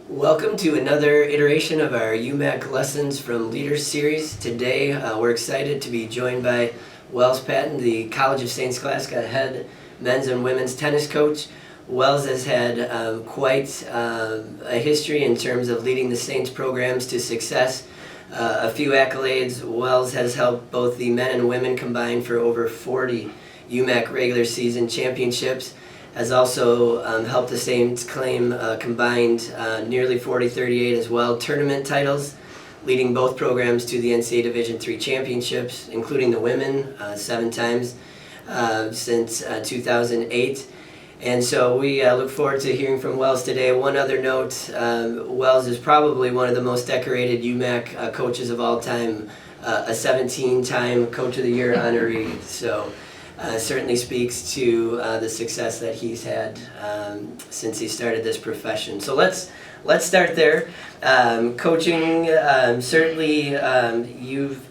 Welcome to another iteration of our UMAC Lessons from Leaders series. Today we're excited to be joined by Wells Patten, the College of St. Scholastica head men's and women's tennis coach. Wells has had quite a history in terms of leading the Saints programs to success. A few accolades. Wells has helped both the men and women combine for over 40 UMAC regular season championships. Has also helped the Saints claim combined nearly 40-38 as well tournament titles, leading both programs to the NCAA Division III championships, including the women 7 times since 2008. And so we look forward to hearing from Wells today. One other note, Wells is probably one of the most decorated UMAC coaches of all time, a 17-time Coach of the Year honoree. So certainly speaks to the success that he's had since he started this profession. So let's start there. Coaching, certainly you've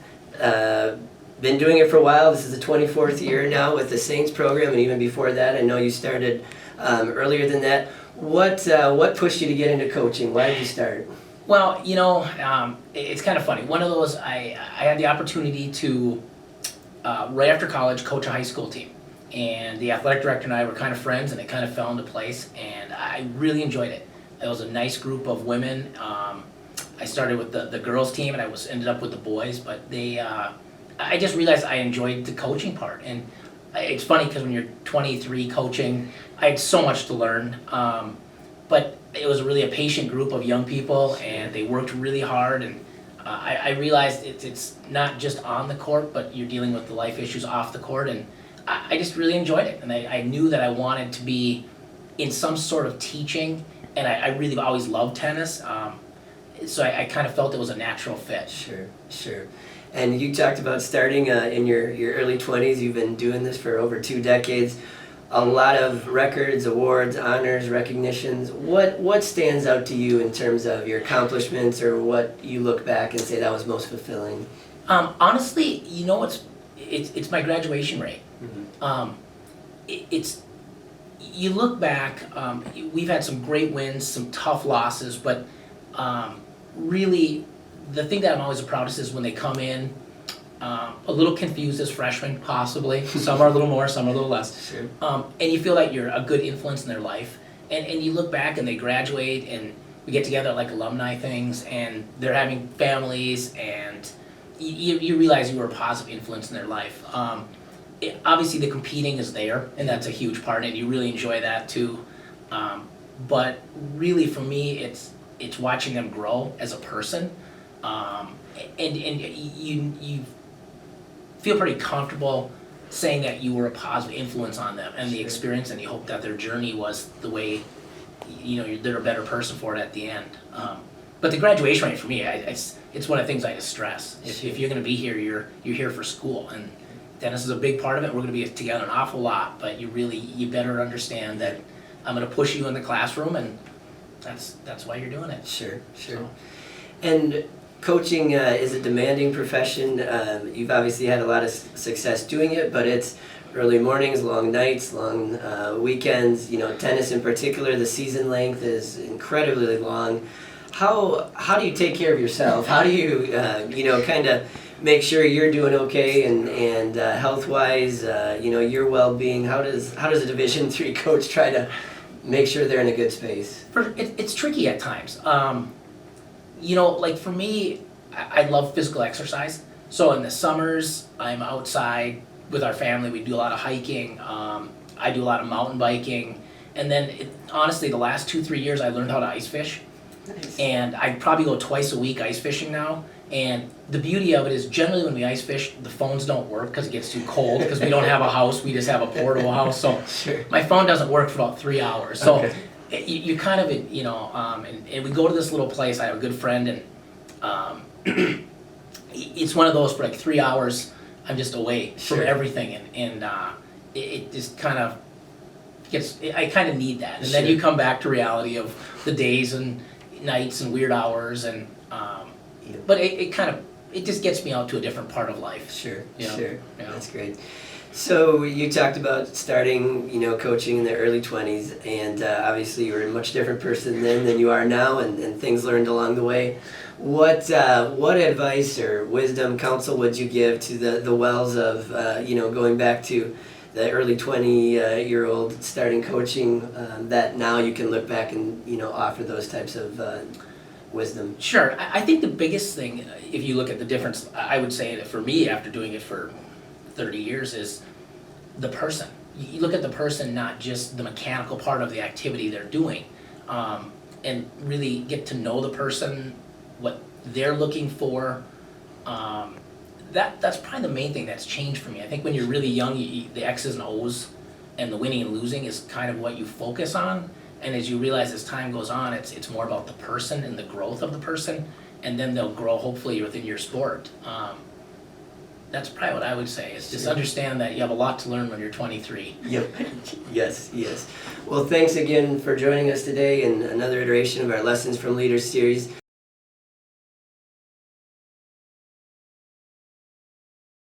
been doing it for a while. This is the 24th year now with the Saints program, and even before that, I know you started earlier than that. What pushed you to get into coaching? Why did you start? Well, it's kind of funny. One of those, I had the opportunity to right after college, coach a high school team. And the athletic director and I were kind of friends, and it kind of fell into place, and I really enjoyed it. It was a nice group of women. I started with the girls team, and I ended up with the boys, but I just realized I enjoyed the coaching part. And it's funny because when you're 23 coaching, I had so much to learn. But it was really a patient group of young people, and they worked really hard, and I realized it's not just on the court, but you're dealing with the life issues off the court, and I just really enjoyed it. And I knew that I wanted to be in some sort of teaching, and I really always loved tennis, so I kind of felt it was a natural fit. Sure. And you talked about starting in your early 20s. You've been doing this for over 2 decades. A lot of records, awards, honors, recognitions. What stands out to you in terms of your accomplishments, or what you look back and say that was most fulfilling? Honestly, it's my graduation rate. Mm-hmm. You look back. We've had some great wins, some tough losses, but really, the thing that I'm always the proudest is when they come in. A little confused as freshmen, possibly. Some are a little more, some are a little less. Sure. And you feel like you're a good influence in their life. And you look back and they graduate, and we get together at like alumni things, and they're having families, and you realize you were a positive influence in their life. Obviously the competing is there, and that's a huge part, and you really enjoy that too. But really for me, it's watching them grow as a person. And you feel pretty comfortable saying that you were a positive influence on them and the experience, and you hope that their journey was the way, they're a better person for it at the end. But the graduation rate for me, it's one of the things I just stress. If you're going to be here, you're here for school, and tennis is a big part of it. We're going to be together an awful lot, but you better understand that I'm going to push you in the classroom, and that's why you're doing it. Sure. So. And coaching is a demanding profession. You've obviously had a lot of success doing it, but it's early mornings, long nights, long weekends. Tennis in particular, the season length is incredibly long. How do you take care of yourself? How do you kind of make sure you're doing okay and health-wise, your well-being? How does a Division III coach try to make sure they're in a good space? It's tricky at times. Like for me, I love physical exercise. So in the summers, I'm outside with our family. We do a lot of hiking. I do a lot of mountain biking. And then, honestly, the last 2-3 years, I learned how to ice fish. Nice. And I probably go twice a week ice fishing now. And the beauty of it is, generally when we ice fish, the phones don't work because it gets too cold, because we don't have a house. We just have a portable house. So Sure. My phone doesn't work for about 3 hours. So. Okay. You kind of, and we go to this little place. I have a good friend, and it's one of those for like 3 hours. I'm just away Sure. from everything, and it just kind of gets. I kind of need that, and Sure. then you come back to reality of the days and nights and weird hours, and but it just gets me out to a different part of life. Sure. Yeah. That's great. So you talked about starting, coaching in the early 20s, and obviously you were a much different person then than you are now, and things learned along the way. What advice or wisdom, counsel would you give to the Wells of, going back to the early 20-year-old starting coaching, that now you can look back and, offer those types of wisdom? Sure. I think the biggest thing, if you look at the difference, I would say that for me, after doing it for 30 years, is the person. You look at the person, not just the mechanical part of the activity they're doing, and really get to know the person, what they're looking for. That's probably the main thing that's changed for me. I think when you're really young, the X's and O's and the winning and losing is kind of what you focus on. And as you realize as time goes on, it's more about the person and the growth of the person, and then they'll grow hopefully within your sport. That's probably what I would say, is just understand that you have a lot to learn when you're 23. Yep. Yes. Well, thanks again for joining us today in another iteration of our Lessons from Leaders series.